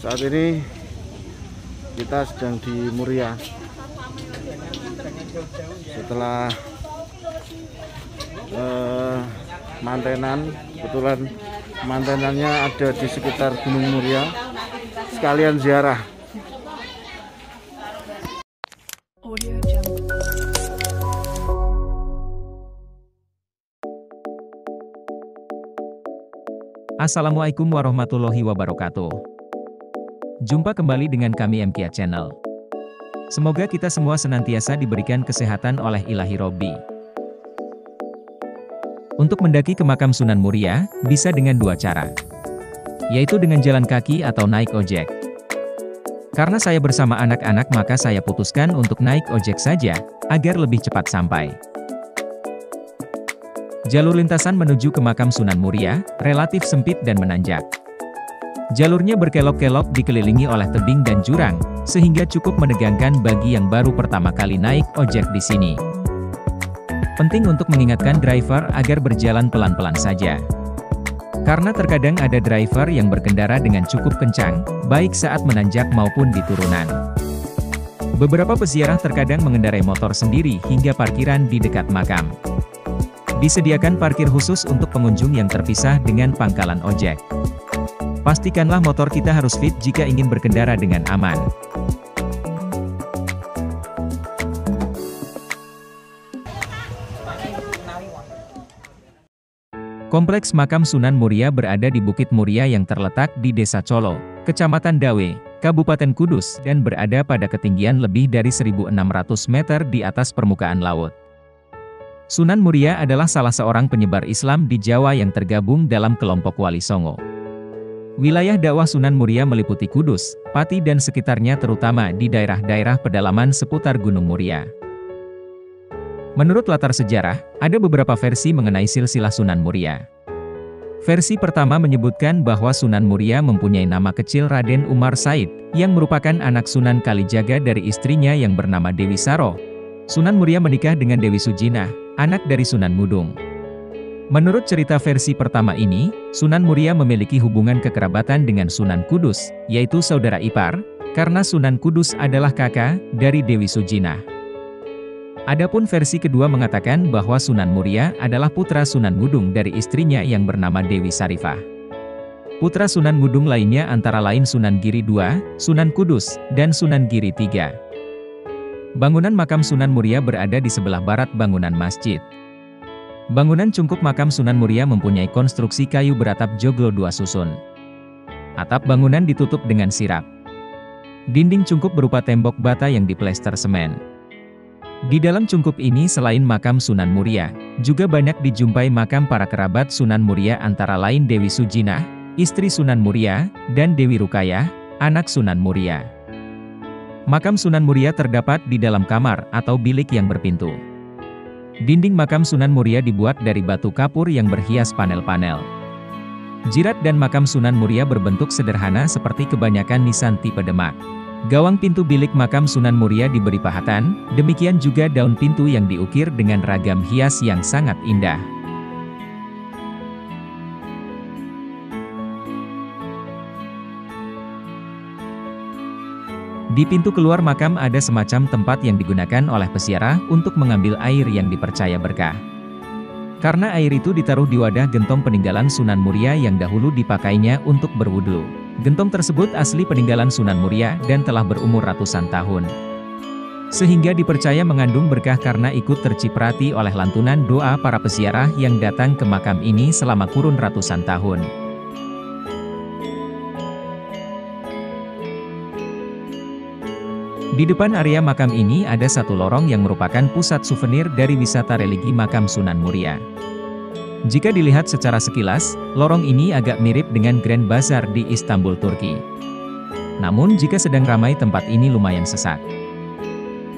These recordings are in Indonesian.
Saat ini kita sedang di Muria. Setelah mantenan, kebetulan mantenannya ada di sekitar Gunung Muria, sekalian ziarah. Assalamualaikum warahmatullahi wabarakatuh. Jumpa kembali dengan kami MKIA Channel. Semoga kita semua senantiasa diberikan kesehatan oleh Ilahi Robbi. Untuk mendaki ke makam Sunan Muria, bisa dengan dua cara, yaitu dengan jalan kaki atau naik ojek. Karena saya bersama anak-anak maka saya putuskan untuk naik ojek saja, agar lebih cepat sampai. Jalur lintasan menuju ke makam Sunan Muria, relatif sempit dan menanjak. Jalurnya berkelok-kelok dikelilingi oleh tebing dan jurang, sehingga cukup menegangkan bagi yang baru pertama kali naik ojek di sini. Penting untuk mengingatkan driver agar berjalan pelan-pelan saja. Karena terkadang ada driver yang berkendara dengan cukup kencang, baik saat menanjak maupun di turunan. Beberapa peziarah terkadang mengendarai motor sendiri hingga parkiran di dekat makam. Disediakan parkir khusus untuk pengunjung yang terpisah dengan pangkalan ojek. Pastikanlah motor kita harus fit jika ingin berkendara dengan aman. Kompleks makam Sunan Muria berada di Bukit Muria yang terletak di Desa Colo, Kecamatan Dawe, Kabupaten Kudus, dan berada pada ketinggian lebih dari 1.600 meter di atas permukaan laut. Sunan Muria adalah salah seorang penyebar Islam di Jawa yang tergabung dalam kelompok Wali Songo. Wilayah dakwah Sunan Muria meliputi Kudus, Pati dan sekitarnya terutama di daerah-daerah pedalaman seputar Gunung Muria. Menurut latar sejarah, ada beberapa versi mengenai silsilah Sunan Muria. Versi pertama menyebutkan bahwa Sunan Muria mempunyai nama kecil Raden Umar Said, yang merupakan anak Sunan Kalijaga dari istrinya yang bernama Dewi Saro. Sunan Muria menikah dengan Dewi Sujinah, anak dari Sunan Mudung. Menurut cerita versi pertama ini, Sunan Muria memiliki hubungan kekerabatan dengan Sunan Kudus, yaitu saudara ipar, karena Sunan Kudus adalah kakak dari Dewi Sujinah. Adapun versi kedua mengatakan bahwa Sunan Muria adalah putra Sunan Mudung dari istrinya yang bernama Dewi Sarifah. Putra Sunan Mudung lainnya antara lain Sunan Giri II, Sunan Kudus, dan Sunan Giri III. Bangunan makam Sunan Muria berada di sebelah barat bangunan masjid. Bangunan cungkup makam Sunan Muria mempunyai konstruksi kayu beratap joglo 2 susun. Atap bangunan ditutup dengan sirap. Dinding cungkup berupa tembok bata yang diplester semen. Di dalam cungkup ini selain makam Sunan Muria, juga banyak dijumpai makam para kerabat Sunan Muria antara lain Dewi Sujinah, istri Sunan Muria, dan Dewi Rukayah, anak Sunan Muria. Makam Sunan Muria terdapat di dalam kamar atau bilik yang berpintu. Dinding makam Sunan Muria dibuat dari batu kapur yang berhias panel-panel. Jirat dan makam Sunan Muria berbentuk sederhana seperti kebanyakan nisan tipe Demak. Gawang pintu bilik makam Sunan Muria diberi pahatan, demikian juga daun pintu yang diukir dengan ragam hias yang sangat indah. Di pintu keluar makam ada semacam tempat yang digunakan oleh peziarah untuk mengambil air yang dipercaya berkah. Karena air itu ditaruh di wadah gentong peninggalan Sunan Muria yang dahulu dipakainya untuk berwudu. Gentong tersebut asli peninggalan Sunan Muria dan telah berumur ratusan tahun. Sehingga dipercaya mengandung berkah karena ikut terciprati oleh lantunan doa para peziarah yang datang ke makam ini selama kurun ratusan tahun. Di depan area makam ini ada satu lorong yang merupakan pusat souvenir dari wisata religi makam Sunan Muria. Jika dilihat secara sekilas, lorong ini agak mirip dengan Grand Bazaar di Istanbul, Turki. Namun jika sedang ramai tempat ini lumayan sesak.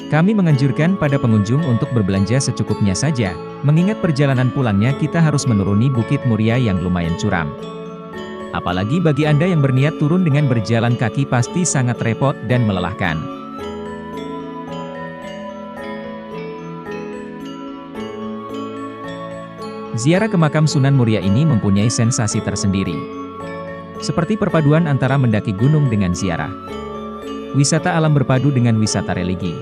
Kami menganjurkan pada pengunjung untuk berbelanja secukupnya saja, mengingat perjalanan pulangnya kita harus menuruni Bukit Muria yang lumayan curam. Apalagi bagi Anda yang berniat turun dengan berjalan kaki pasti sangat repot dan melelahkan. Ziarah ke makam Sunan Muria ini mempunyai sensasi tersendiri. Seperti perpaduan antara mendaki gunung dengan ziarah. Wisata alam berpadu dengan wisata religi.